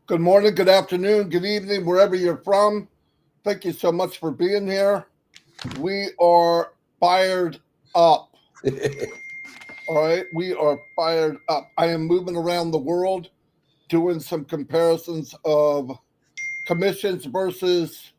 Good morning, good afternoon, good evening, wherever you're from. Thank you so much for being here. We are fired up. All right. We are fired up. I am moving around the world doing some comparisons of commissions versus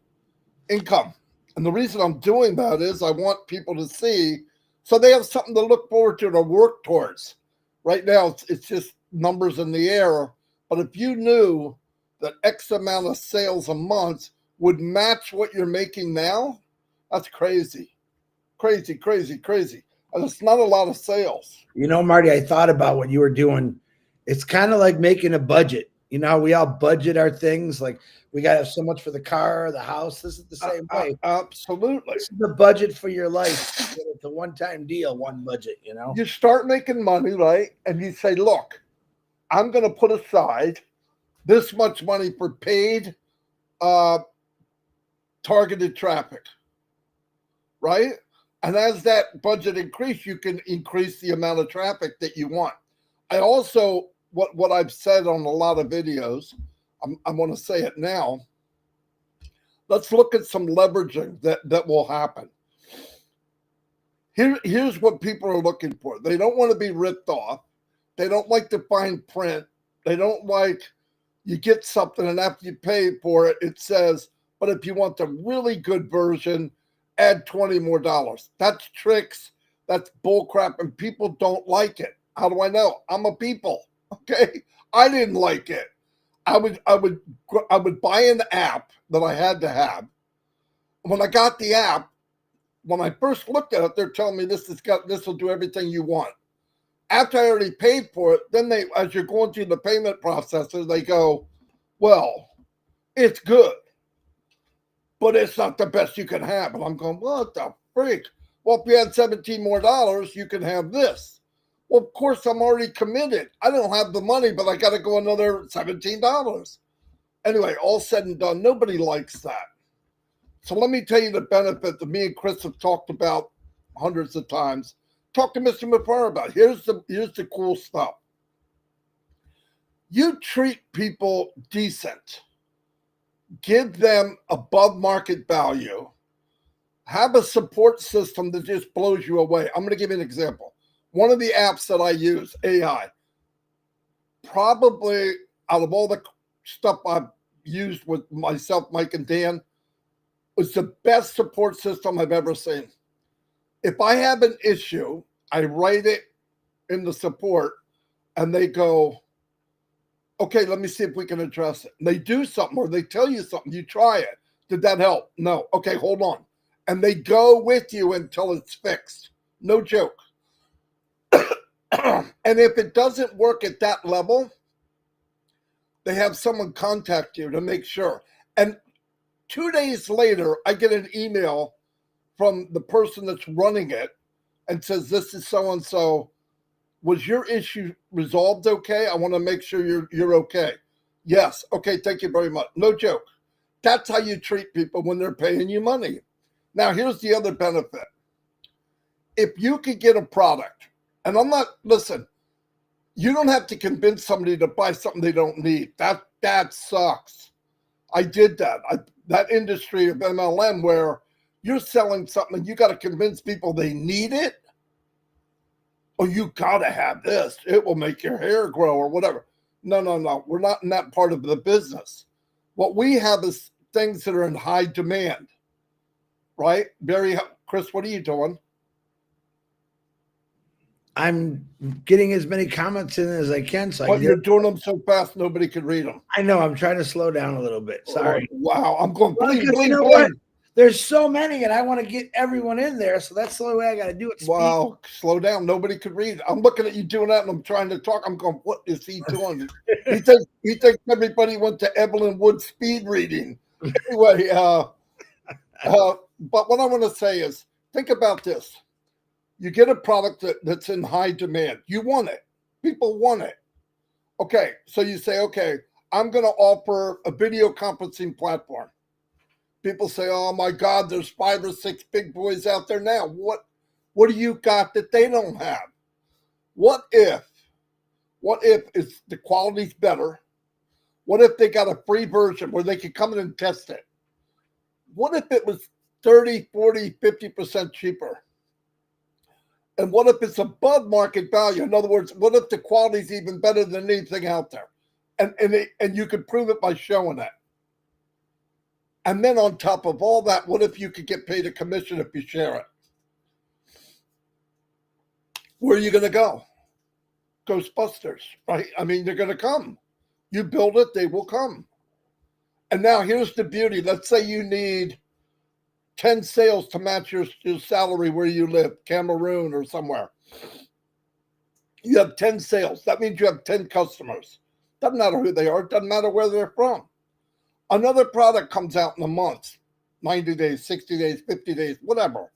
income. And the reason I'm doing that is I want people to see so they have something to look forward to work towards. Right now, it's just numbers in the air. But if you knew that X amount of sales a month would match what you're making now, that's crazy. Crazy, crazy, crazy. And it's not a lot of sales. You know, Marty, I thought about what you were doing. It's kind of like making a budget. You know, we all budget our things. Like we got to have so much for the car, the house. This is the same way. Absolutely. This is the budget for your life. It's a one-time deal, one budget, you know? You start making money, right? And you say, look, I'm going to put aside this much money for paid targeted traffic, right? And as that budget increases, you can increase the amount of traffic that you want. I also, what I've said on a lot of videos, I want to say it now. Let's look at some leveraging that will happen. Here's what people are looking for. They don't want to be ripped off. They don't like the fine print. They don't like you get something and after you pay for it, it says, but if you want the really good version, add $20 more. That's tricks. That's bullcrap, and people don't like it. How do I know? I'm a people. Okay, I didn't like it. I would buy an app that I had to have. When I got the app, when I first looked at it, they're telling me this will do everything you want. After I already paid for it, then as you're going through the payment processor, they go, well, it's good, but it's not the best you can have. And I'm going, what the freak? Well, if you had $17 more, you can have this. Well, of course, I'm already committed. I don't have the money, but I got to go another $17. Anyway, all said and done, nobody likes that. So let me tell you the benefit that me and Chris have talked about hundreds of times. Talk to Mr. McFarland about. Here's the cool stuff. You treat people decent. Give them above market value. Have a support system that just blows you away. I'm going to give you an example. One of the apps that I use, AI, probably out of all the stuff I've used with myself, Mike, and Dan, was the best support system I've ever seen. If I have an issue, I write it in the support and they go, okay, let me see if we can address it. And they do something or they tell you something. You try it. Did that help? No. Okay, hold on. And they go with you until it's fixed. No joke. And if it doesn't work at that level, they have someone contact you to make sure. And 2 days later, I get an email from the person that's running it and says, this is so-and-so. Was your issue resolved okay? I want to make sure you're okay. Yes. Okay, thank you very much. No joke. That's how you treat people when they're paying you money. Now, here's the other benefit. If you could get a product, and listen, you don't have to convince somebody to buy something they don't need. That sucks. I did that. That industry of MLM where you're selling something and you got to convince people they need it. Oh, you got to have this. It will make your hair grow or whatever. No. We're not in that part of the business. What we have is things that are in high demand, right? Chris, what are you doing? I'm getting as many comments in as I can. But you're doing them so fast, nobody can read them. I know. I'm trying to slow down a little bit. Sorry. Oh, wow. I'm going, bling. You know what? There's so many, and I want to get everyone in there. So that's the only way I got to do it. Wow. Slow down. Nobody could read. I'm looking at you doing that, and I'm trying to talk. I'm going, what is he doing? he thinks everybody went to Evelyn Wood speed reading. Anyway, but what I want to say is, think about this. You get a product that's in high demand. You want it. People want it. Okay, so you say, okay, I'm going to offer a video conferencing platform. People say, oh my God, there's 5 or 6 big boys out there now. What do you got that they don't have? What if the quality's better? What if they got a free version where they could come in and test it? What if it was 30, 40, 50% cheaper? And what if it's above market value? In other words, what if the quality is even better than anything out there? And you could prove it by showing it. And then on top of all that, what if you could get paid a commission if you share it? Where are you going to go? Ghostbusters, right? I mean, they're going to come. You build it, they will come. And now here's the beauty. Let's say you need 10 sales to match your salary where you live, Cameroon or somewhere. You have 10 sales. That means you have 10 customers. Doesn't matter who they are. Doesn't matter where they're from. Another product comes out in a month, 90 days, 60 days, 50 days, whatever.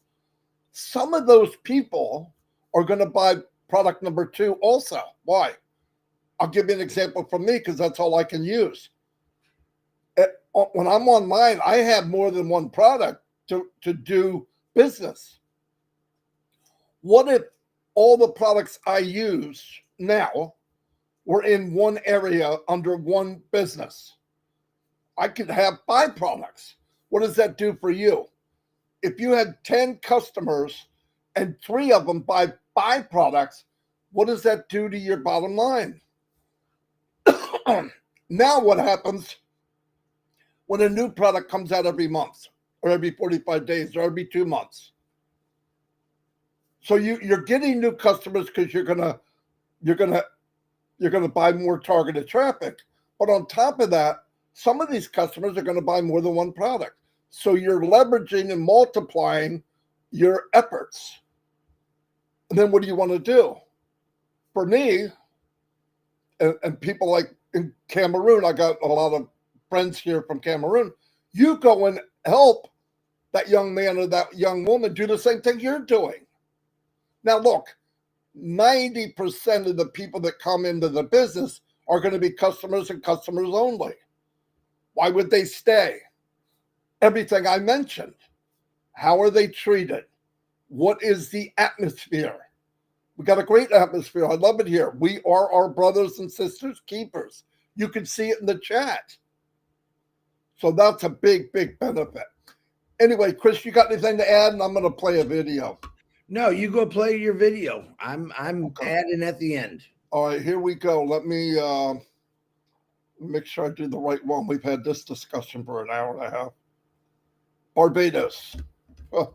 Some of those people are going to buy product number 2 also. Why? I'll give you an example from me because that's all I can use. When I'm online, I have more than one product to do business. What if all the products I use now were in one area under one business? I could have 5 products. What does that do for you? If you had 10 customers and 3 of them buy 5 products, what does that do to your bottom line? Now what happens when a new product comes out every month or every 45 days or every 2 months? So you're getting new customers because you're gonna buy more targeted traffic. But on top of that, some of these customers are going to buy more than one product. So you're leveraging and multiplying your efforts. And then what do you want to do? For me, and people like in Cameroon, I got a lot of friends here from Cameroon. You go and help that young man or that young woman do the same thing you're doing. Now, look, 90% of the people that come into the business are going to be customers and customers only. Why would they stay? Everything I mentioned. How are they treated? What is the atmosphere? We got a great atmosphere. I love it here. We are our brothers and sisters keepers. You can see it in the chat. So that's a big, big benefit. Anyway, Chris, you got anything to add? And I'm going to play a video. No, you go play your video. I'm Okay. adding at the end. All right, here we go. Let me make sure I do the right one. We've had this discussion for an hour and a half. Barbados. Oh,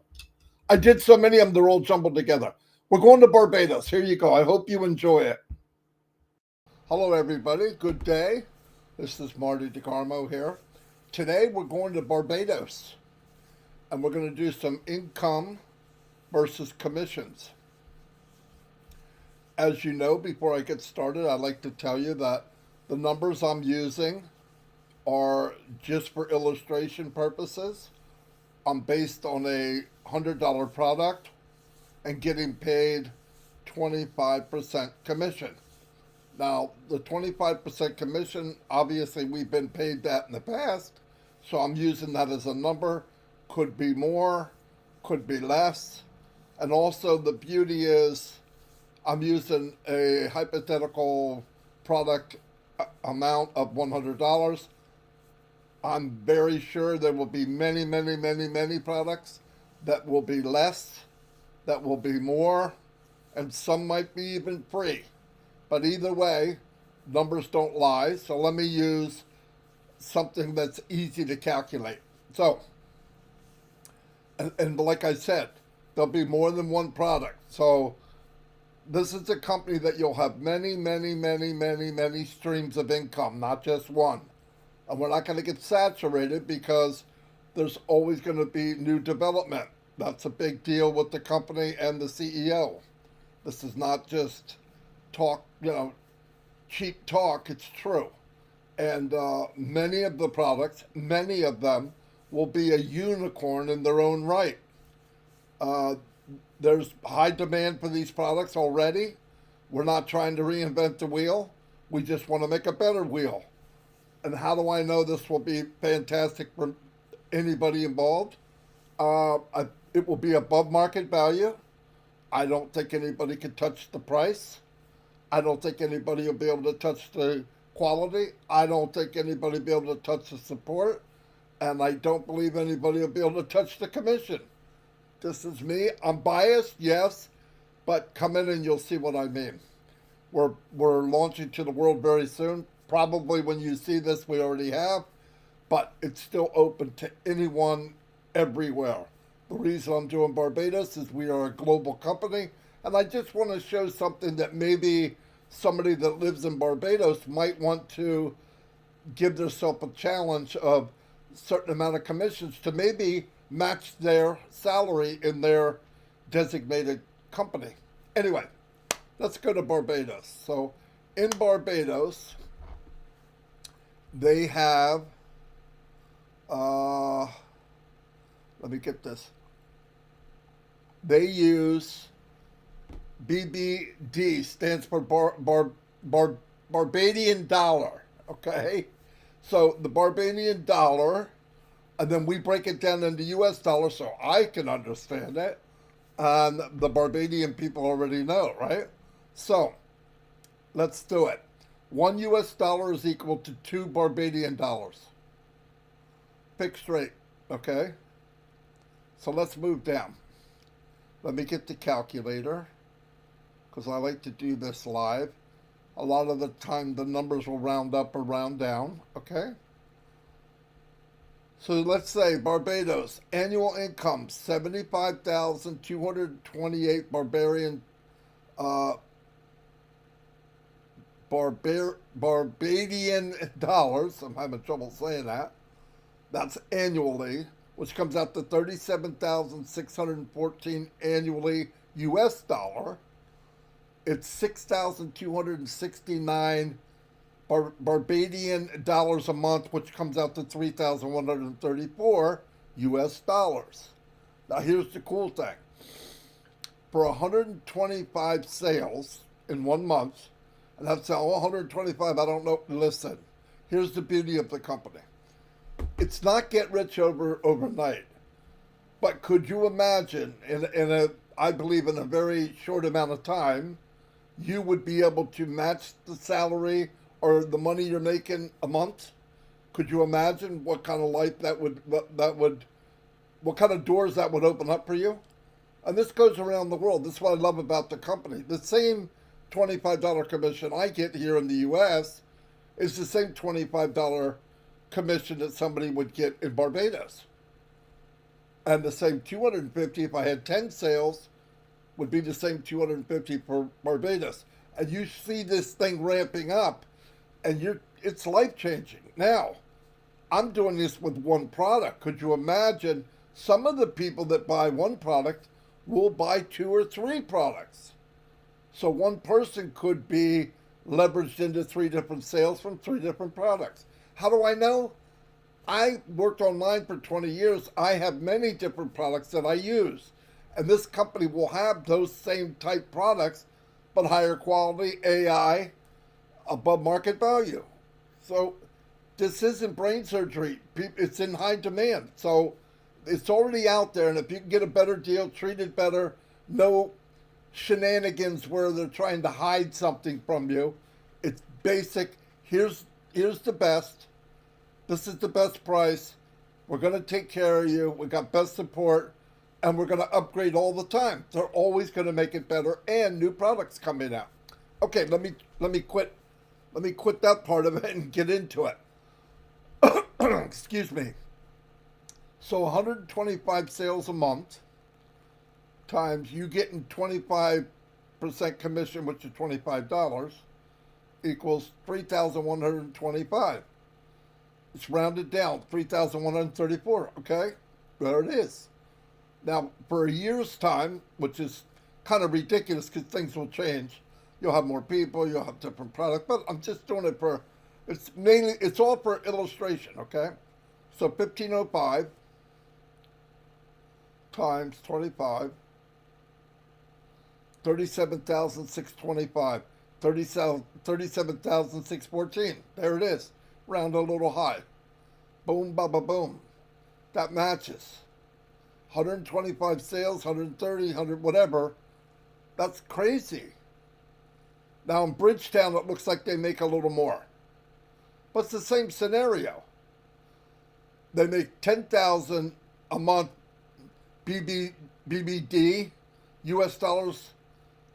I did so many of them, they're all jumbled together. We're going to Barbados. Here you go. I hope you enjoy it. Hello, everybody. Good day. This is Marty DeCarmo here. Today, we're going to Barbados, and we're going to do some income versus commissions. As you know, before I get started, I'd like to tell you that the numbers I'm using are just for illustration purposes. I'm based on a $100 product and getting paid 25% commission. Now, the 25% commission, obviously we've been paid that in the past, so I'm using that as a number. Could be more, could be less. And also the beauty is I'm using a hypothetical product amount of $100. I'm very sure there will be many, many, many, many products that will be less, that will be more, and some might be even free. But either way, numbers don't lie. So let me use something that's easy to calculate. So, and like I said, there'll be more than one product. So this is a company that you'll have many, many, many, many, many streams of income, not just one. And we're not going to get saturated because there's always going to be new development. That's a big deal with the company and the CEO. This is not just talk, cheap talk. It's true. And many of the products, many of them will be a unicorn in their own right. There's high demand for these products already. We're not trying to reinvent the wheel. We just want to make a better wheel. And how do I know this will be fantastic for anybody involved? It will be above market value. I don't think anybody can touch the price. I don't think anybody will be able to touch the quality. I don't think anybody will be able to touch the support, and I don't believe anybody will be able to touch the commission. This is me. I'm biased, yes, but come in and you'll see what I mean. We're launching to the world very soon. Probably when you see this, we already have, but it's still open to anyone everywhere. The reason I'm doing Barbados is we are a global company, and I just want to show something that maybe somebody that lives in Barbados might want to give themselves a challenge of a certain amount of commissions to maybe match their salary in their designated company. Anyway, let's go to Barbados. So in Barbados, they have, let me get this. They use BBD, stands for Barbadian dollar. Okay, so the Barbadian dollar, and then we break it down into U.S. dollars so I can understand it, and the Barbadian people already know, right? So let's do it. One U.S. dollar is equal to 2 Barbadian dollars. Fixed rate, okay? So let's move down. Let me get the calculator, because I like to do this live. A lot of the time the numbers will round up or round down, okay? So let's say Barbados, annual income, 75,228 Barbadian dollars. I'm having trouble saying that. That's annually, which comes out to 37,614 annually US dollar. It's 6,269 Barbadian dollars a month, which comes out to 3,134 US dollars. Now here's the cool thing. For 125 sales in 1 month, and that's all 125, I don't know, listen, here's the beauty of the company. It's not get rich overnight, but could you imagine I believe in a very short amount of time, you would be able to match the salary or the money you're making a month? Could you imagine what kind of life what kind of doors that would open up for you? And this goes around the world. This is what I love about the company. The same $25 commission I get here in the U.S. is the same $25 commission that somebody would get in Barbados. And the same 250 if I had 10 sales would be the same 250 for Barbados. And you see this thing ramping up, and it's life-changing. Now, I'm doing this with one product. Could you imagine some of the people that buy one product will buy 2 or 3 products? So one person could be leveraged into 3 different sales from 3 different products. How do I know? I worked online for 20 years. I have many different products that I use. And this company will have those same type products, but higher quality, AI, above market value. So this isn't brain surgery. It's in high demand. So it's already out there. And if you can get a better deal, treat it better, no shenanigans where they're trying to hide something from you. It's basic. Here's the best. This is the best price. We're going to take care of you. We got best support, and we're going to upgrade all the time. They're always going to make it better, and new products coming out. Okay, let me quit that part of it and get into it. Excuse me. So 125 sales a month times you getting 25% commission, which is $25, equals 3,125. It's rounded down, 3,134, okay? There it is. Now, for a year's time, which is kind of ridiculous because things will change. You'll have more people, you'll have different products, but I'm just doing it it's all for illustration, okay? So 1,505 times 25, 37,625, 37,614. There it is. Round a little high. Boom, ba, ba, boom. That matches. 125 sales, 130, 100, whatever. That's crazy. Now in Bridgetown, it looks like they make a little more. but it's the same scenario. They make 10,000 a month BBD, US dollars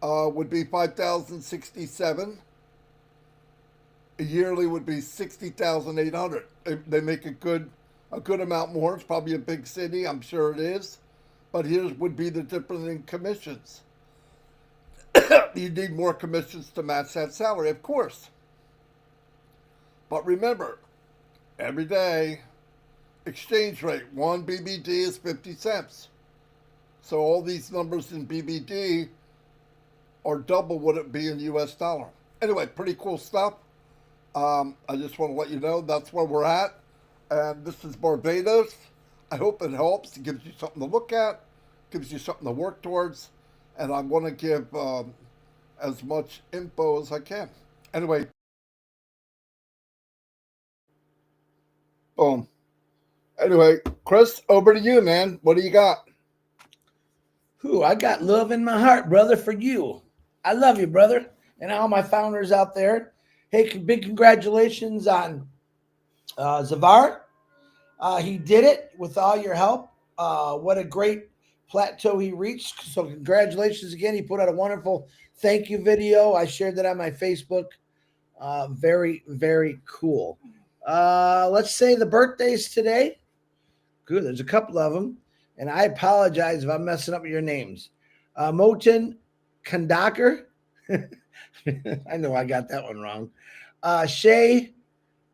would be 5,067. A yearly would be 60,800. They make a good amount more. It's probably a big city, I'm sure it is. But here would be the difference in commissions. You need more commissions to match that salary, of course. But remember, every day, exchange rate, 1 BBD is 50 cents. So all these numbers in BBD are double what it be in US dollar. Anyway, pretty cool stuff. I just want to let you know that's where we're at. And this is Barbados. I hope it helps. It gives you something to look at, gives you something to work towards. And I want to give as much info as I can. Anyway, boom. Anyway, Chris, over to you, man. What do you got? Ooh, I got love in my heart, brother, for you. I love you, brother, and all my founders out there. Hey, big congratulations on Zavar. He did it with all your help. What a great plateau he reached. So congratulations again. He put out a wonderful thank you video. I shared that on my Facebook. Very, very cool. Let's say the birthdays today. Good. There's a couple of them. And I apologize if I'm messing up your names. Moten Kandakar. I know I got that one wrong. Shay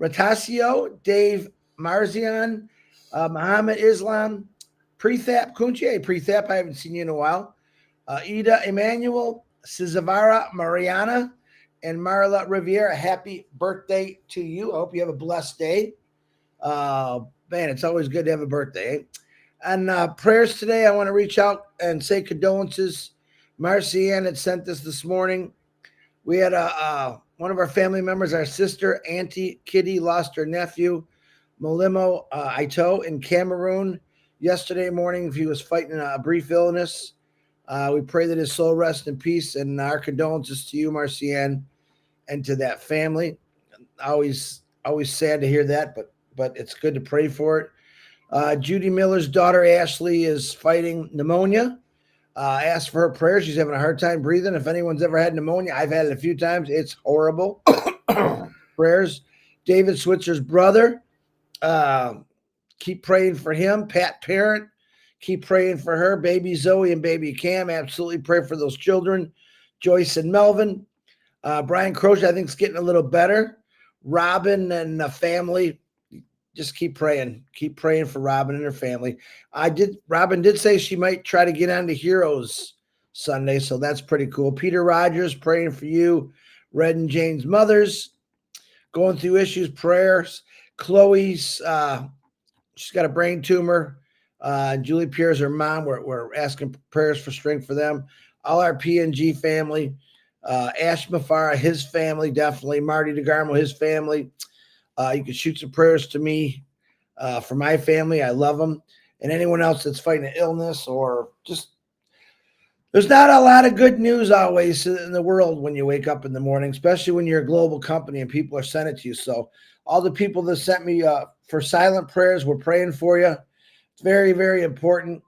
Ratasio, Dave Marzian, Muhammad Islam, Prethap Kunche. Hey, Prethap, I haven't seen you in a while. Ida Emmanuel, Cesavara Mariana, and Marla Riviera. Happy birthday to you. I hope you have a blessed day. Man, it's always good to have a birthday. And prayers today, I want to reach out and say condolences. Marcy Ann had sent this morning. We had one of our family members, our sister, Auntie Kitty, lost her nephew, Molimo Ito, in Cameroon yesterday morning. He was fighting a brief illness. We pray that his soul rest in peace, and our condolences to you, Marcy Ann, and to that family. Always sad to hear that, but it's good to pray for it. Judy Miller's daughter, Ashley, is fighting pneumonia. Ask for her prayers. She's having a hard time breathing. If anyone's ever had pneumonia, I've had it a few times. It's horrible. Prayers. David Switzer's brother. Keep praying for him. Pat Parent. Keep praying for her. Baby Zoe and baby Cam. Absolutely pray for those children. Joyce and Melvin. Brian Croce, I think, is getting a little better. Robin and the family. Just keep praying. Keep praying for Robin and her family. Robin did say she might try to get on to Heroes Sunday, so that's pretty cool. Peter Rogers, praying for you. Red and Jane's mothers, going through issues, prayers. Chloe's, she's got a brain tumor. Julie Pierre's her mom. We're asking prayers for strength for them. All our PNG family. Ash Mafara, his family, definitely. Marty DeGarmo, his family. You can shoot some prayers to me for my family. I love them. And anyone else that's fighting an illness or just, there's not a lot of good news always in the world when you wake up in the morning, especially when you're a global company and people are sending it to you. So all the people that sent me for silent prayers, we're praying for you. It's very, very important.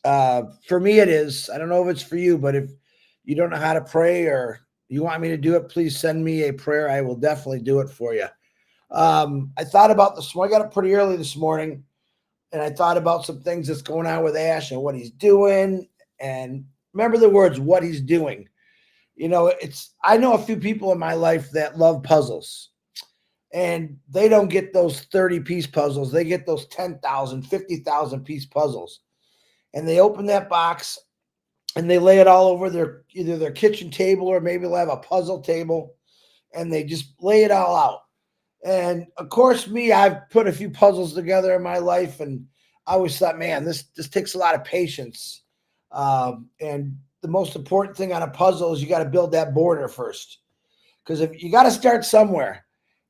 For me, it is. I don't know if it's for you, but if you don't know how to pray or you want me to do it, please send me a prayer. I will definitely do it for you. I thought about this. I got up pretty early this morning, and I thought about some things that's going on with Ash and what he's doing. And remember the words, what he's doing. You know, I know a few people in my life that love puzzles, and they don't get those 30-piece puzzles. They get those 10,000, 50,000 piece puzzles, and they open that box and they lay it all over either their kitchen table or maybe they'll have a puzzle table, and they just lay it all out. And of course, I've put a few puzzles together in my life, and I always thought, man, this takes a lot of patience. And the most important thing on a puzzle is you got to build that border first, because if you got to start somewhere.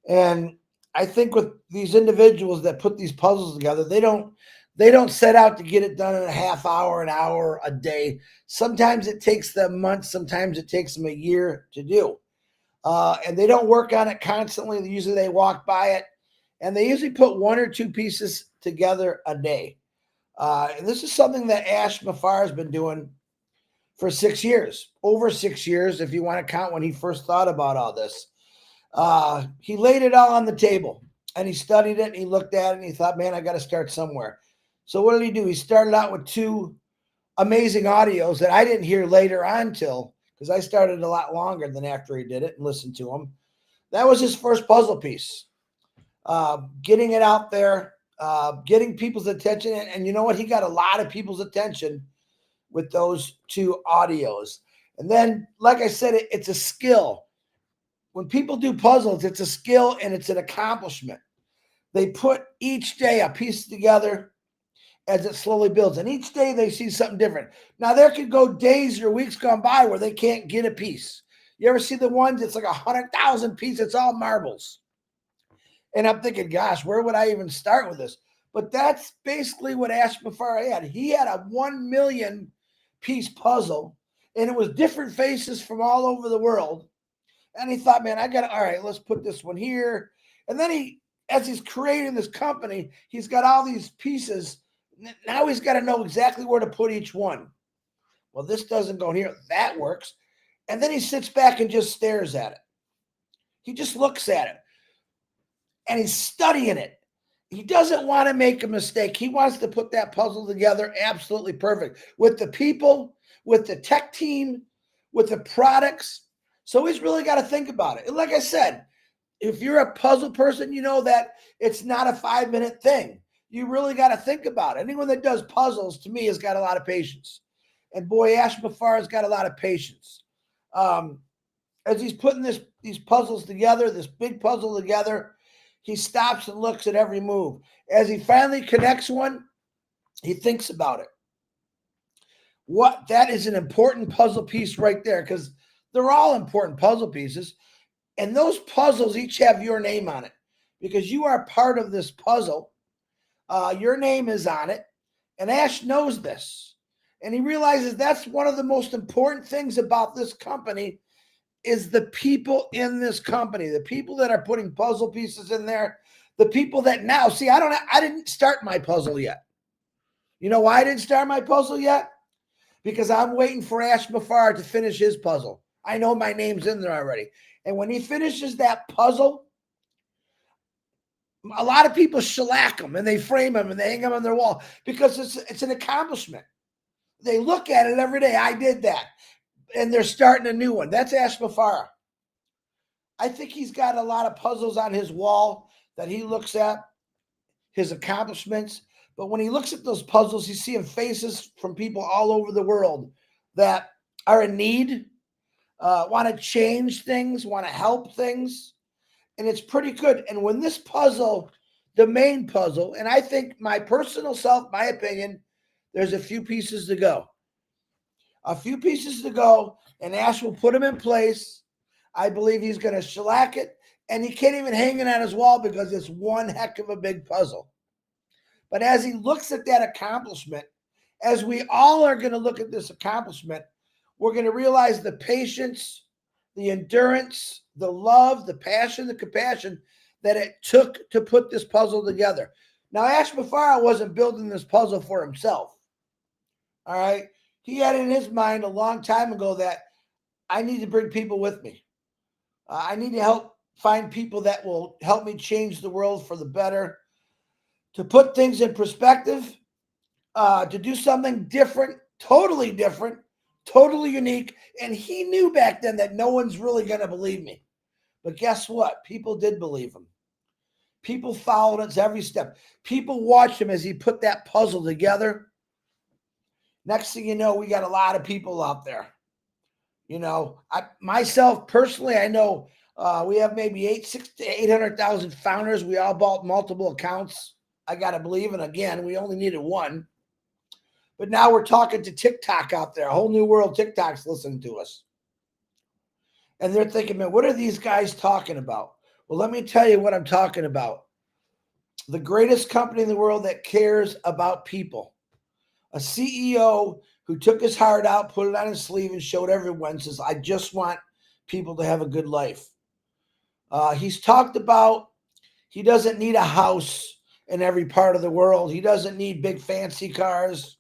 And I think with these individuals that put these puzzles together, they don't set out to get it done in a half hour, an hour, a day. Sometimes it takes them months. Sometimes it takes them a year to do. and they don't work on it constantly. Usually they walk by it, and they usually put 1 or 2 pieces together a day. And this is something that Ash Mafar has been doing for 6 years, over 6 years, if you want to count when he first thought about all this. He laid it all on the table, and he studied it, and he looked at it, and he thought, man, I got to start somewhere. So what did he do? He started out with 2 amazing audios that I didn't hear later on because I started a lot longer than after he did it and listened to them. That was his first puzzle piece. Getting it out there, getting people's attention. And you know what? He got a lot of people's attention with those 2 audios. And then, like I said, it's a skill. When people do puzzles, it's a skill and it's an accomplishment. They put each day a piece together as it slowly builds. And each day they see something different. Now, there could go days or weeks gone by where they can't get a piece. You ever see the ones, it's like 100,000 pieces, it's all marbles. And I'm thinking, gosh, where would I even start with this? But that's basically what Ash Mafar had. He had a 1 million piece puzzle, and it was different faces from all over the world. And he thought, man, all right, let's put this one here. And then as he's creating this company, he's got all these pieces. Now he's got to know exactly where to put each one. Well, this doesn't go in here. That works. And then he sits back and just stares at it. He just looks at it. And he's studying it. He doesn't want to make a mistake. He wants to put that puzzle together absolutely perfect with the people, with the tech team, with the products. So he's really got to think about it. And like I said, if you're a puzzle person, you know that it's not a 5-minute thing. You really got to think about it. Anyone that does puzzles, to me, has got a lot of patience. And boy, Ash Mafar has got a lot of patience. As he's putting these puzzles together, this big puzzle together, he stops and looks at every move. As he finally connects one, he thinks about it. That is an important puzzle piece right there, because they're all important puzzle pieces. And those puzzles each have your name on it, because you are part of this puzzle. Your name is on it. And Ash knows this. And he realizes that's one of the most important things about this company is the people in this company, the people that are putting puzzle pieces in there, the people that now, see, I didn't start my puzzle yet. You know why I didn't start my puzzle yet? Because I'm waiting for Ash Mafar to finish his puzzle. I know my name's in there already. And when he finishes that puzzle, a lot of people shellac them and they frame them and they hang them on their wall because it's an accomplishment. They look at it every day. I did that. And they're starting a new one. That's Ash Mafar. I think he's got a lot of puzzles on his wall that he looks at, his accomplishments. But when he looks at those puzzles, he's seeing faces from people all over the world that are in need, want to change things, want to help things. And it's pretty good. And when this puzzle, the main puzzle, and I think my personal self, my opinion, there's a few pieces to go. A few pieces to go, and Ash will put them in place. I believe he's going to shellac it, and he can't even hang it on his wall because it's one heck of a big puzzle. But as he looks at that accomplishment, as we all are going to look at this accomplishment, we're going to realize the patience, the endurance, the love, the passion, the compassion that it took to put this puzzle together. Now, Ash Mafar wasn't building this puzzle for himself. All right. He had in his mind a long time ago that I need to bring people with me. I need to help find people that will help me change the world for the better, to put things in perspective, to do something different, totally unique. And he knew back then that no one's really going to believe me. But guess what? People did believe him. People followed us every step. People watched him as he put that puzzle together. Next thing you know, we got a lot of people out there. You know, myself personally, I know we have maybe 600,000 to 800,000 founders. We all bought multiple accounts, I got to believe. And again, we only needed one. But now we're talking to TikTok out there. A whole new world. TikTok's listening to us. And they're thinking, man, what are these guys talking about? Well, let me tell you what I'm talking about. The greatest company in the world that cares about people. A CEO who took his heart out, put it on his sleeve, and showed everyone, says, I just want people to have a good life. He's talked about he doesn't need a house in every part of the world. He doesn't need big fancy cars.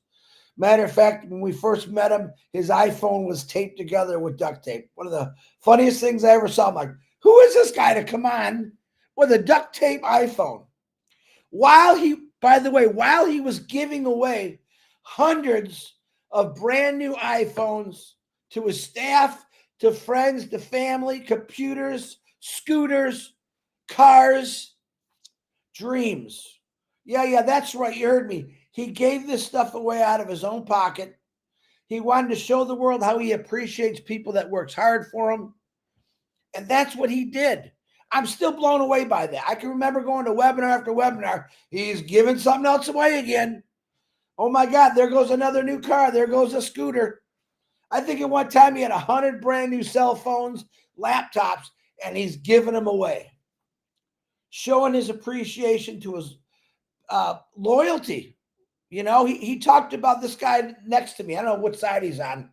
Matter of fact, when we first met him, his iPhone was taped together with duct tape. One of the funniest things I ever saw. I'm like, who is this guy to come on with a duct tape iPhone? By the way, while he was giving away hundreds of brand new iPhones to his staff, to friends, to family, computers, scooters, cars, dreams. Yeah, that's right. You heard me. He gave this stuff away out of his own pocket. He wanted to show the world how he appreciates people that works hard for him. And that's what he did. I'm still blown away by that. I can remember going to webinar after webinar. He's giving something else away again. Oh my God, there goes another new car. There goes a scooter. I think at one time he had 100 brand new cell phones, laptops, and he's giving them away. Showing his appreciation to his loyalty. You know, he talked about this guy next to me. I don't know what side he's on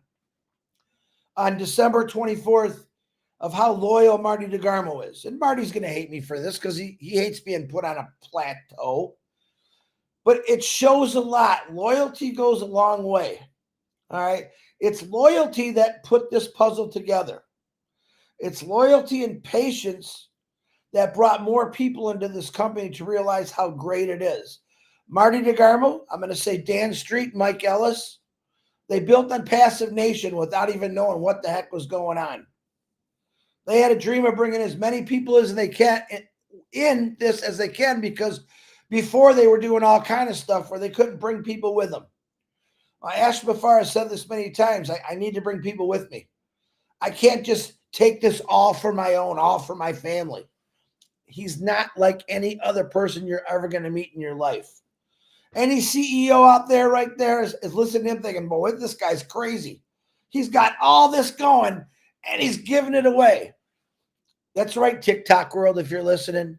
December 24th, of how loyal Marty DeGarmo is. And Marty's going to hate me for this because he hates being put on a plateau. But it shows a lot. Loyalty goes a long way. All right. It's loyalty that put this puzzle together. It's loyalty and patience that brought more people into this company to realize how great it is. Marty DeGarmo, I'm going to say Dan Street, Mike Ellis, they built on Passive Nation without even knowing what the heck was going on. They had a dream of bringing as many people as they can in this as they can, because before they were doing all kind of stuff where they couldn't bring people with them. Ash Mafar has said this many times. I need to bring people with me. I can't just take this all for my own, all for my family. He's not like any other person you're ever going to meet in your life. Any CEO out there right there is listening to him thinking, boy, this guy's crazy. He's got all this going and he's giving it away. That's right, TikTok world, if you're listening.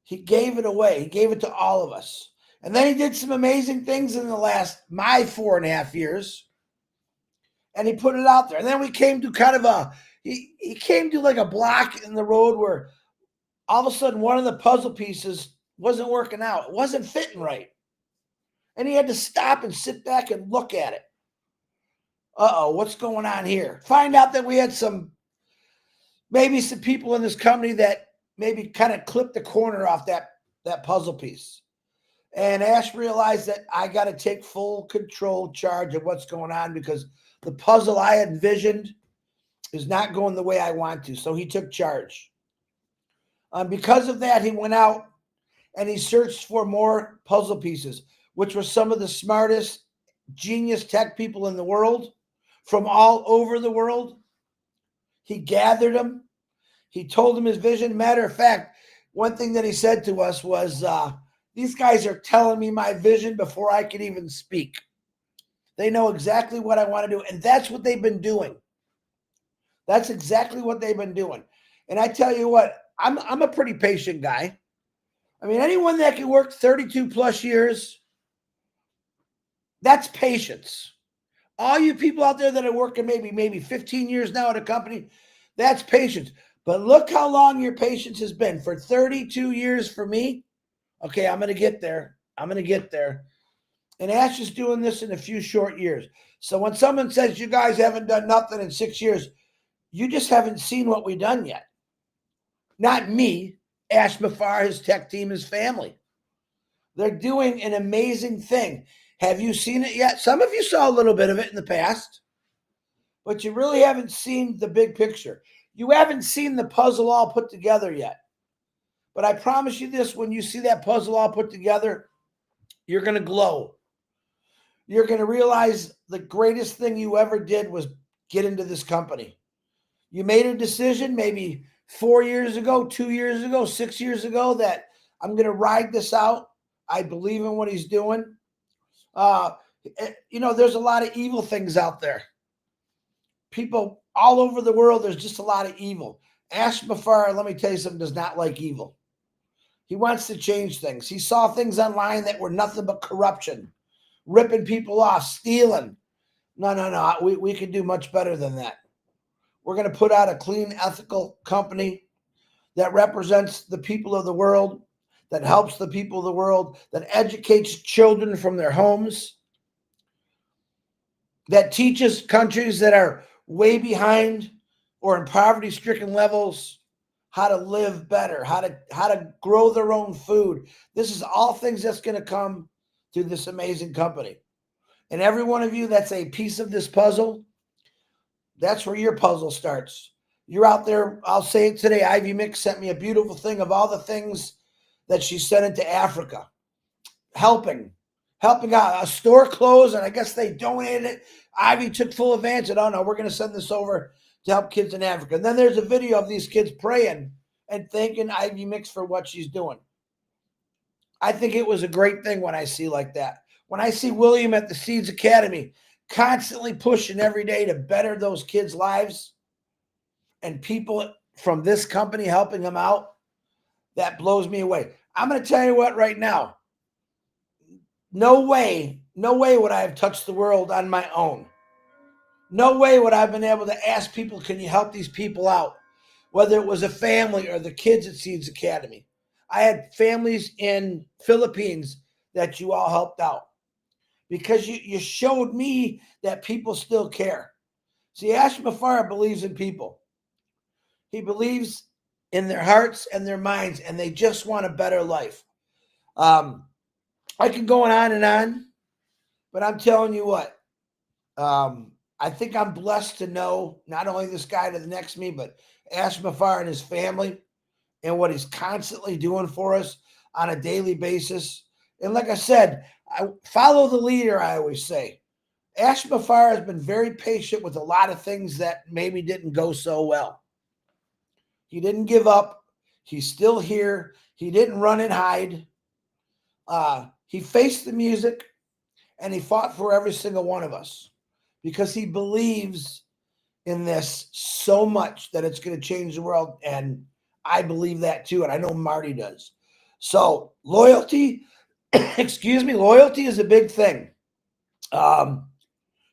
He gave it away. He gave it to all of us. And then he did some amazing things in the last, my 4.5 years. And he put it out there. And then we came to kind of he came to like a block in the road where all of a sudden one of the puzzle pieces wasn't working out. It wasn't fitting right. And he had to stop and sit back and look at it. What's going on here? Find out that we had maybe some people in this company that maybe kind of clipped the corner off that puzzle piece. And Ash realized that I got to take full control charge of what's going on, because the puzzle I envisioned is not going the way I want to. So he took charge. Because of that, he went out and he searched for more puzzle pieces, which were some of the smartest, genius tech people in the world from all over the world. He gathered them. He told them his vision. Matter of fact, one thing that he said to us was, these guys are telling me my vision before I could even speak. They know exactly what I want to do. And that's what they've been doing. That's exactly what they've been doing. And I tell you what, I'm a pretty patient guy. I mean, anyone that can work 32 plus years, that's patience. All you people out there that are working maybe 15 years now at a company, that's patience. But look how long your patience has been. For 32 years for me, okay, I'm going to get there. I'm going to get there. And Ash is doing this in a few short years. So when someone says you guys haven't done nothing in 6 years, you just haven't seen what we've done yet. Not me, Ash Mafar, his tech team, his family. They're doing an amazing thing. Have you seen it yet? Some of you saw a little bit of it in the past, but you really haven't seen the big picture. You haven't seen the puzzle all put together yet. But I promise you this, when you see that puzzle all put together, you're going to glow. You're going to realize the greatest thing you ever did was get into this company. You made a decision maybe 4 years ago, 2 years ago, 6 years ago that I'm going to ride this out. I believe in what he's doing. There's a lot of evil things out there. People all over the world, there's just a lot of evil. Ash Mafar, let me tell you something, does not like evil. He wants to change things. He saw things online that were nothing but corruption, ripping people off, stealing. No. We could do much better than that. We're going to put out a clean, ethical company that represents the people of the world, that helps the people of the world, that educates children from their homes, that teaches countries that are way behind or in poverty-stricken levels how to live better, how to grow their own food. This is all things that's going to come through this amazing company. And every one of you that's a piece of this puzzle, that's where your puzzle starts. You're out there. I'll say it today. Ivy Mix sent me a beautiful thing of all the things that she sent into Africa, helping out. A store closed, and I guess they donated it. Ivy took full advantage. Oh no, we're going to send this over to help kids in Africa. And then there's a video of these kids praying and thanking Ivy Mix for what she's doing. I think it was a great thing when I see like that. When I see William at the Seeds Academy constantly pushing every day to better those kids' lives and people from this company helping them out, that blows me away. I'm going to tell you what right now. No way would I have touched the world on my own. No way would I have been able to ask people, can you help these people out? Whether it was a family or the kids at Seeds Academy. I had families in Philippines that you all helped out because you showed me that people still care. See, Ash Mafara believes in people. He believes in their hearts and their minds, and they just want a better life. I can go on, but I'm telling you what, I think I'm blessed to know not only this guy to the next me, but Ash Mafar and his family and what he's constantly doing for us on a daily basis. And like I said, I follow the leader, I always say. Ash Mafar has been very patient with a lot of things that maybe didn't go so well. He didn't give up. He's still here. He didn't run and hide. He faced the music, and he fought for every single one of us because he believes in this so much that it's going to change the world. And I believe that too. And I know Marty does. So loyalty, loyalty is a big thing.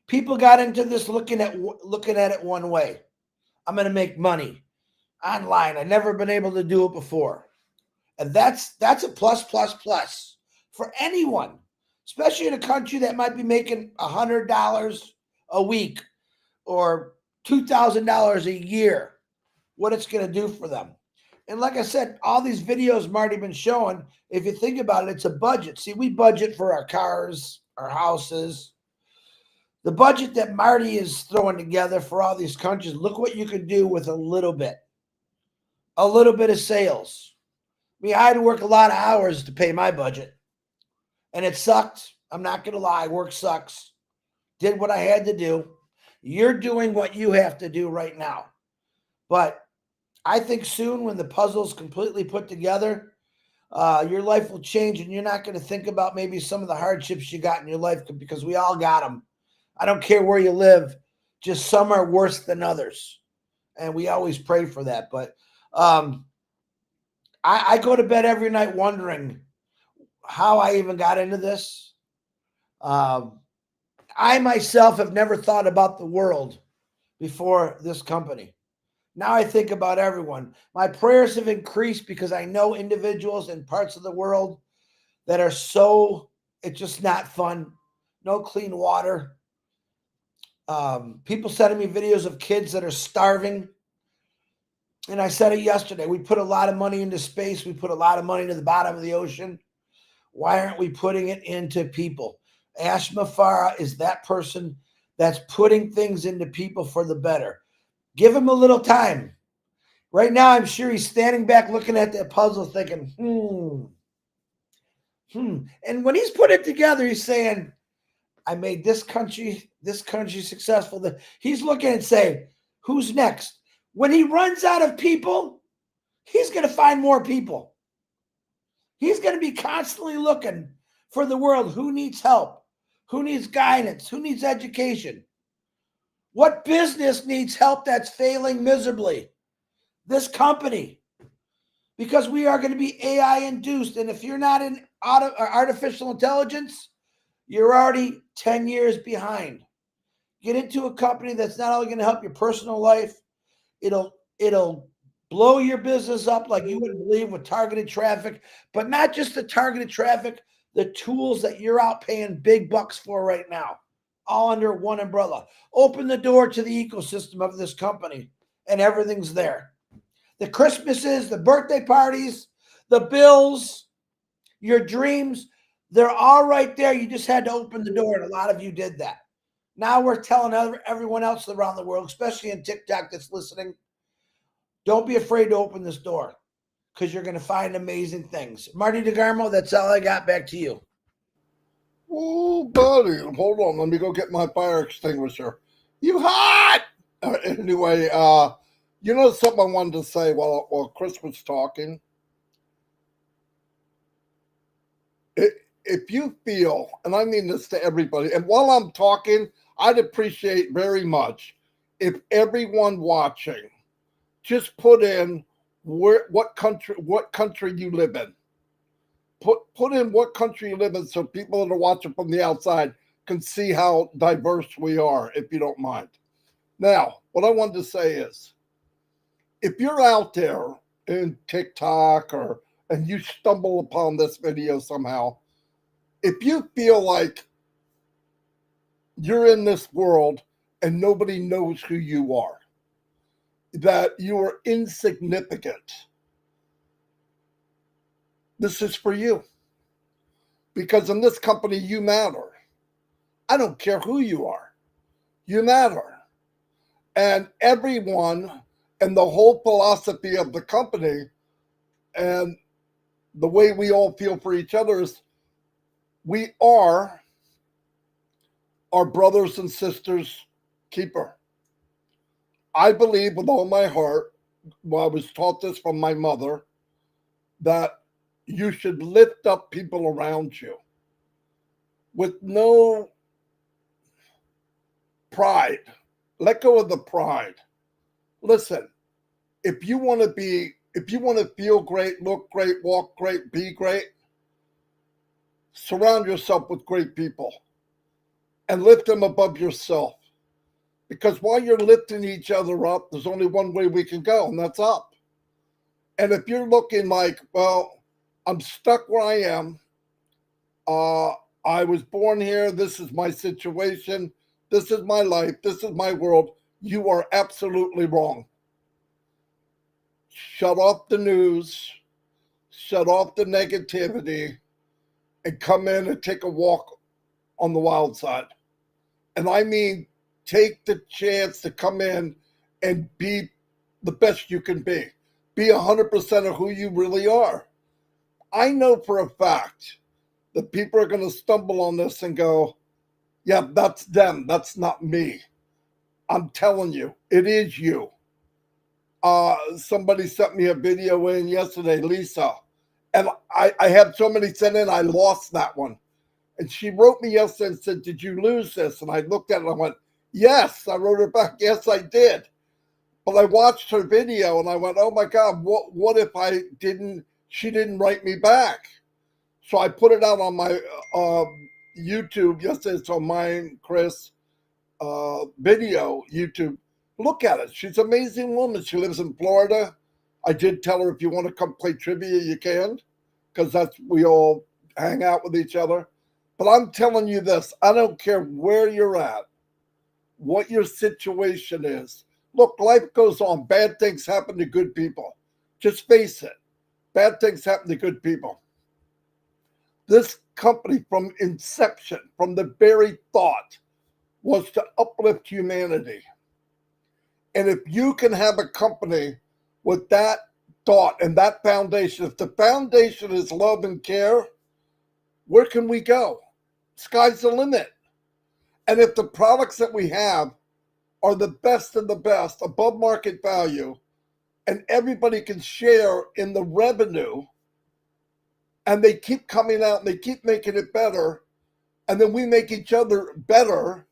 People got into this looking at it one way. I'm going to make money online. I've never been able to do it before. And that's a plus for anyone, especially in a country that might be making $100 a week or $2,000 a year, what it's going to do for them. And like I said, all these videos Marty been showing, if you think about it, it's a budget. See, we budget for our cars, our houses. The budget that Marty is throwing together for all these countries, look what you can do with a little bit of sales. I mean, I had to work a lot of hours to pay my budget. And it sucked. I'm not going to lie. Work sucks. Did what I had to do. You're doing what you have to do right now. But I think soon when the puzzle's completely put together, your life will change and you're not going to think about maybe some of the hardships you got in your life because we all got them. I don't care where you live. Just some are worse than others. And we always pray for that. But I go to bed every night wondering how I even got into this. I myself have never thought about the world before this company. Now I think about everyone. My prayers have increased because I know individuals in parts of the world that are it's just not fun. No clean water. People sending me videos of kids that are starving. And I said it yesterday. We put a lot of money into space. We put a lot of money into the bottom of the ocean. Why aren't we putting it into people? Ash Mafara is that person that's putting things into people for the better. Give him a little time. Right now, I'm sure he's standing back looking at that puzzle thinking, And when he's put it together, he's saying, I made this country successful. He's looking and saying, who's next? When he runs out of people, he's going to find more people. He's going to be constantly looking for the world. Who needs help? Who needs guidance? Who needs education? What business needs help that's failing miserably? This company. Because we are going to be AI induced. And if you're not in artificial intelligence, you're already 10 years behind. Get into a company that's not only going to help your personal life, It'll blow your business up like you wouldn't believe with targeted traffic, but not just the targeted traffic, the tools that you're out paying big bucks for right now, all under one umbrella. Open the door to the ecosystem of this company and everything's there. The Christmases, the birthday parties, the bills, your dreams, they're all right there. You just had to open the door, and a lot of you did that. Now we're telling everyone else around the world, especially in TikTok that's listening, don't be afraid to open this door because you're going to find amazing things. Marty DeGarmo, that's all I got. Back to you. Oh, buddy, hold on. Let me go get my fire extinguisher. You hot? Anyway, you know something I wanted to say while Chris was talking? If you feel, and I mean this to everybody, and while I'm talking, I'd appreciate very much if everyone watching just put in what country you live in. Put in what country you live in so people that are watching from the outside can see how diverse we are, if you don't mind. Now, what I wanted to say is, if you're out there in TikTok and you stumble upon this video somehow, if you feel like you're in this world and nobody knows who you are, that you are insignificant, this is for you. Because in this company, you matter. I don't care who you are. You matter. And everyone and the whole philosophy of the company and the way we all feel for each other is we are our brothers and sisters keeper. I believe with all my heart, well, I was taught this from my mother, that you should lift up people around you with no pride. Let go of the pride. Listen, if you want to feel great, look great, walk great, be great, surround yourself with great people and lift them above yourself. Because while you're lifting each other up, there's only one way we can go, and that's up. And if you're looking like, well, I'm stuck where I am, I was born here, this is my situation, this is my life, this is my world, you are absolutely wrong. Shut off the news, shut off the negativity, and come in and take a walk on the wild side. And I mean, take the chance to come in and be the best you can be. Be 100% of who you really are. I know for a fact that people are going to stumble on this and go, yeah, that's them. That's not me. I'm telling you, it is you. Somebody sent me a video in yesterday, Lisa, and I had so many sent in, I lost that one. And she wrote me yesterday and said, did you lose this? And I looked at it and I went, yes. I wrote her back, yes, I did. But I watched her video and I went, oh my God, what if she didn't write me back? So I put it out on my YouTube yesterday. It's on mine, Chris, video, YouTube. Look at it. She's an amazing woman. She lives in Florida. I did tell her if you want to come play trivia, you can, because we all hang out with each other. But I'm telling you this, I don't care where you're at, what your situation is. Look, life goes on. Bad things happen to good people. Just face it. Bad things happen to good people. This company from inception, from the very thought, was to uplift humanity. And if you can have a company with that thought and that foundation, if the foundation is love and care, where can we go? Sky's the limit. And if the products that we have are the best of the best, above market value, and everybody can share in the revenue, and they keep coming out and they keep making it better, and then we make each other better.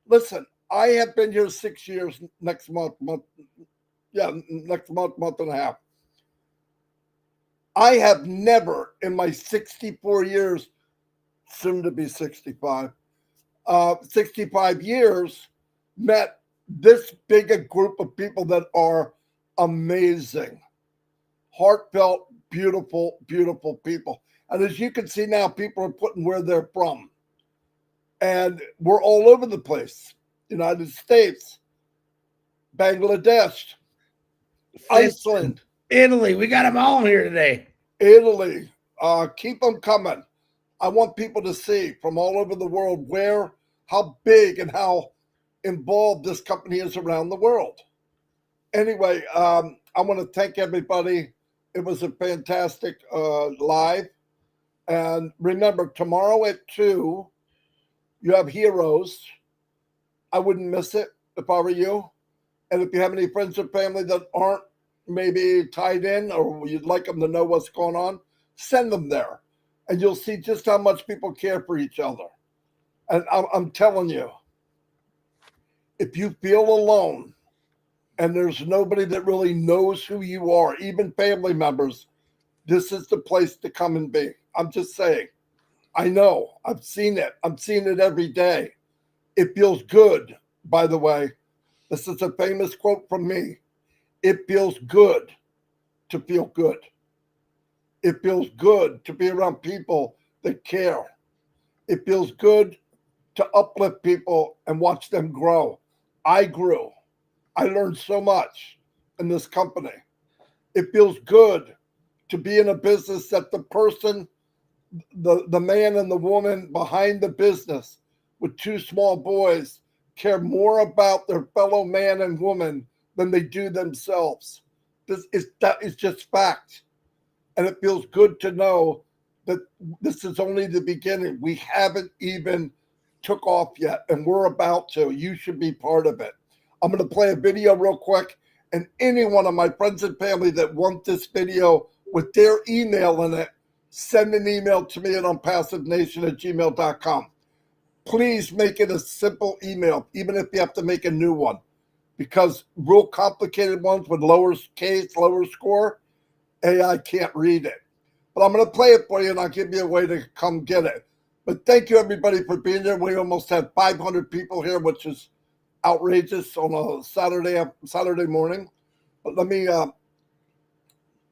Listen, I have been here 6 years next month and a half. I have never in my 64 years, soon to be 65, 65 years, met this big a group of people that are amazing, heartfelt, beautiful, beautiful people. And as you can see now, people are putting where they're from. And we're all over the place. United States, Bangladesh, Iceland, Italy. We got them all here today. Italy. Keep them coming. I want people to see from all over the world how big and how involved this company is around the world. Anyway, I want to thank everybody. It was a fantastic live. And remember, tomorrow at 2, you have Heroes. I wouldn't miss it if I were you. And if you have any friends or family that aren't maybe tied in or you'd like them to know what's going on, send them there. And you'll see just how much people care for each other. And I'm telling you, if you feel alone and there's nobody that really knows who you are, even family members, this is the place to come and be. I'm just saying. I know. I've seen it. I'm seeing it every day. It feels good, by the way. This is a famous quote from me. It feels good to feel good. It feels good to be around people that care. It feels good to uplift people and watch them grow. I grew. I learned so much in this company. It feels good to be in a business that the person, the man and the woman behind the business with 2 small boys care more about their fellow man and woman than they do themselves. That is just fact. And it feels good to know that this is only the beginning. We haven't even took off yet, and we're about to. You should be part of it. I'm going to play a video real quick, and any one of my friends and family that want this video with their email in it, send an email to me at onpassivenation@gmail.com. Please make it a simple email, even if you have to make a new one, because real complicated ones with lower score, AI can't read it. But I'm going to play it for you, and I'll give you a way to come get it. But thank you, everybody, for being there. We almost had 500 people here, which is outrageous on a Saturday morning. But let me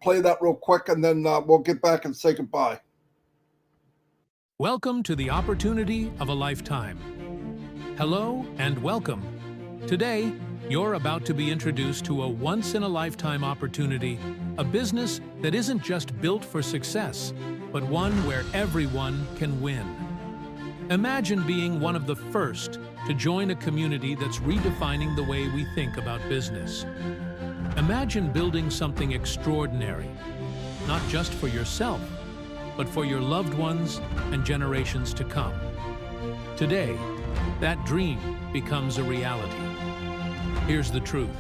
play that real quick, and then we'll get back and say goodbye. Welcome to the opportunity of a lifetime. Hello and welcome. Today, you're about to be introduced to a once-in-a-lifetime opportunity, a business that isn't just built for success, but one where everyone can win. Imagine being one of the first to join a community that's redefining the way we think about business. Imagine building something extraordinary, not just for yourself, but for your loved ones and generations to come. Today, that dream becomes a reality. Here's the truth.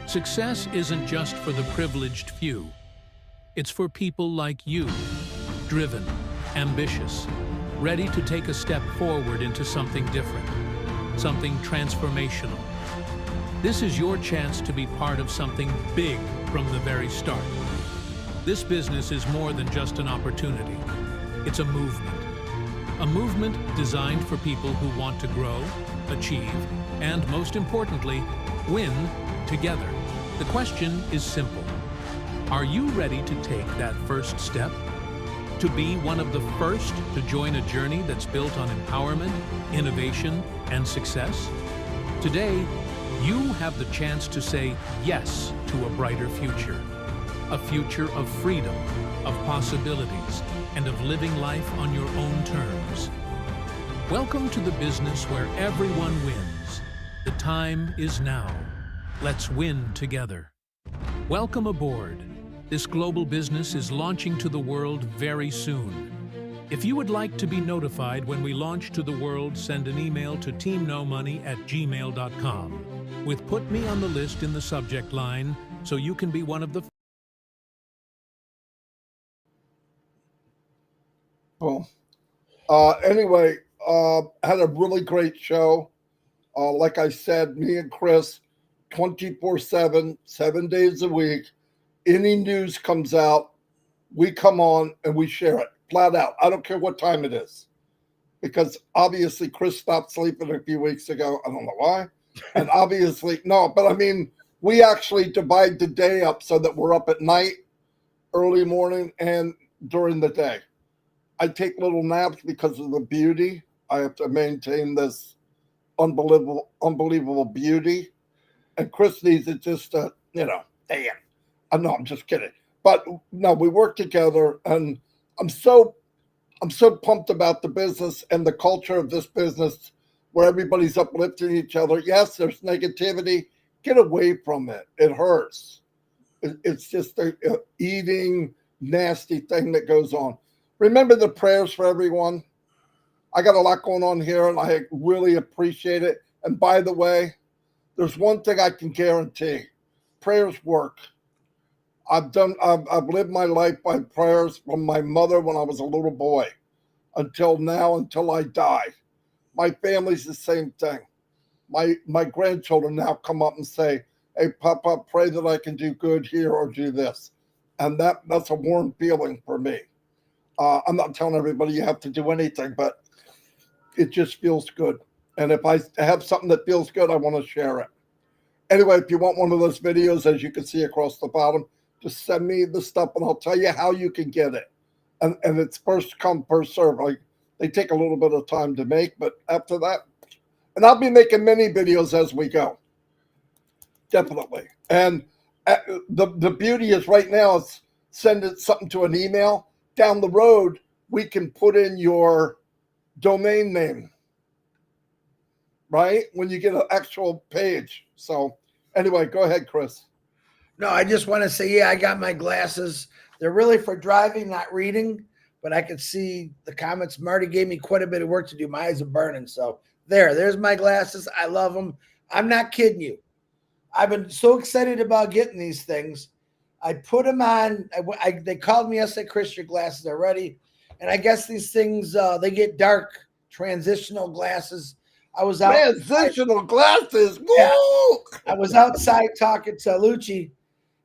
Success isn't just for the privileged few. It's for people like you, driven, ambitious, ready to take a step forward into something different, something transformational. This is your chance to be part of something big from the very start. This business is more than just an opportunity. It's a movement designed for people who want to grow, achieve, and most importantly, win together. The question is simple. Are you ready to take that first step? To be one of the first to join a journey that's built on empowerment, innovation, and success? Today, you have the chance to say yes to a brighter future. A future of freedom, of possibilities, and of living life on your own terms. Welcome to the business where everyone wins. The time is now. Let's win together. Welcome aboard. This global business is launching to the world very soon. If you would like to be notified when we launch to the world, send an email to teamnomoney@gmail.com with "Put me on the list" in the subject line so you can be one of the Well, anyway, had a really great show. Like I said, me and Chris, 24/7, 7 days a week. Any news comes out, we come on and we share it flat out. I don't care what time it is, because obviously Chris stopped sleeping a few weeks ago. I don't know why. And obviously, no, but I mean, we actually divide the day up so that we're up at night, early morning, and during the day. I take little naps because of the beauty. I have to maintain this unbelievable beauty. And Chris needs it just to, damn. No, I'm just kidding. But no, we work together, and I'm so pumped about the business and the culture of this business where everybody's uplifting each other. Yes, there's negativity. Get away from it. It hurts. It's just a eating, nasty thing that goes on. Remember the prayers for everyone. I got a lot going on here, and I really appreciate it. And by the way, there's one thing I can guarantee. Prayers work. I've lived my life by prayers from my mother when I was a little boy until now, until I die. My family's the same thing. My grandchildren now come up and say, hey, Papa, pray that I can do good here or do this. And that's a warm feeling for me. I'm not telling everybody you have to do anything, but it just feels good. And if I have something that feels good, I want to share it. Anyway, if you want one of those videos, as you can see across the bottom, just send me the stuff and I'll tell you how you can get it. And it's first come, first serve. They take a little bit of time to make, but after that, and I'll be making many videos as we go. Definitely. And the beauty is right now is send it something to an email. Down the road, we can put in your domain name, right? When you get an actual page. So anyway, go ahead, Chris. No, I just want to say, yeah, I got my glasses. They're really for driving, not reading, but I could see the comments. Marty gave me quite a bit of work to do. My eyes are burning. So there's my glasses. I love them. I'm not kidding you. I've been so excited about getting these things. I put them on. They called me yesterday, Chris, your glasses are ready. And I guess these things, they get dark, transitional glasses. I was out. Transitional glasses. Woo! Yeah. I was outside talking to Lucci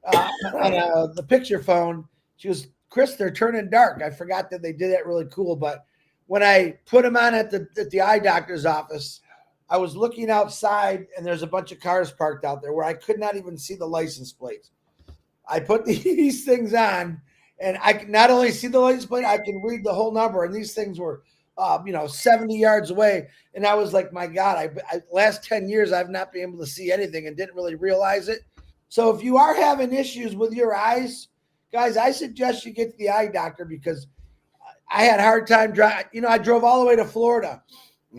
on the picture phone. She goes, Chris, they're turning dark. I forgot that they did that really cool. But when I put them on at the eye doctor's office, I was looking outside and there's a bunch of cars parked out there where I could not even see the license plates. I put these things on and I can not only see the license plate, I can read the whole number. And these things were, 70 yards away. And I was like, my God, last 10 years, I've not been able to see anything and didn't really realize it. So if you are having issues with your eyes, guys, I suggest you get to the eye doctor because I had a hard time driving. I drove all the way to Florida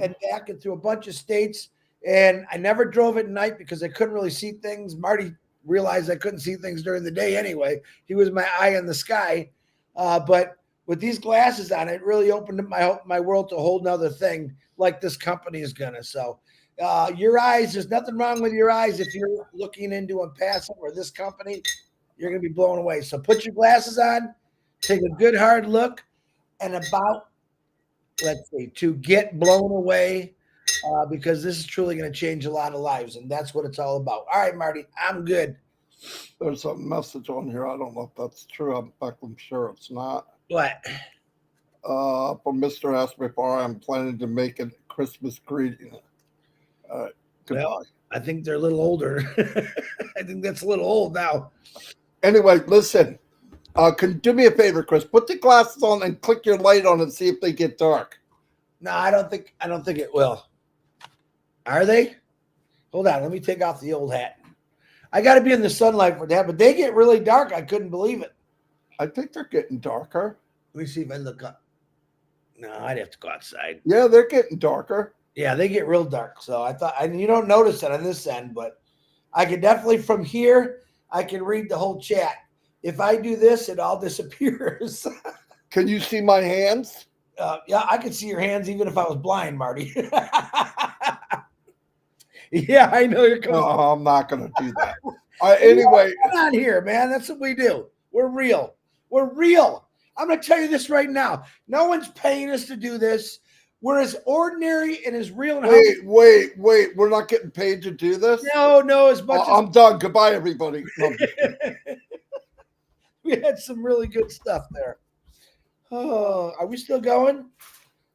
and back and through a bunch of states. And I never drove at night because I couldn't really see things. Marty realized I couldn't see things during the day anyway. He was my eye in the sky. But with these glasses on, it really opened up my world to a whole nother thing like this company is going to. So your eyes, there's nothing wrong with your eyes. If you're looking into ONPASSIVE or this company, you're going to be blown away. So put your glasses on, take a good hard look, and to get blown away because this is truly going to change a lot of lives. And that's what it's all about. All right, Marty, I'm good. There's a message on here. I don't know if that's true. In fact, I'm sure it's not. What? From Mr. Asprey, I'm planning to make a Christmas greeting. Goodbye. Well, I think they're a little older. I think that's a little old now. Anyway, listen. Can you do me a favor, Chris? Put the glasses on and click your light on and see if they get dark. No, I don't think it will. Are they? Hold on, let me take off the old hat. I got to be in the sunlight for that, but they get really dark. I couldn't believe it. I think they're getting darker. Let me see if I look up. No, I'd have to go outside. Yeah, they're getting darker. Yeah, they get real dark. So I thought, and you don't notice it on this end, but I could definitely from here, I can read the whole chat. If I do this, it all disappears. Can you see my hands? Yeah, I could see your hands even if I was blind, Marty. Yeah, I know you're coming. No, I'm not going to do that. Anyway. Come on here, man. That's what we do. We're real. We're real. I'm going to tell you this right now. No one's paying us to do this. We're as ordinary and as real. Wait. We're not getting paid to do this? No, as much. I'm done. Goodbye, everybody. No, we had some really good stuff there. Oh, are we still going?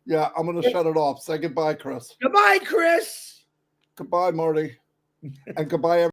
Yeah, I'm going to shut it off. Say goodbye, Chris. Goodbye, Chris. Goodbye, Marty. And goodbye,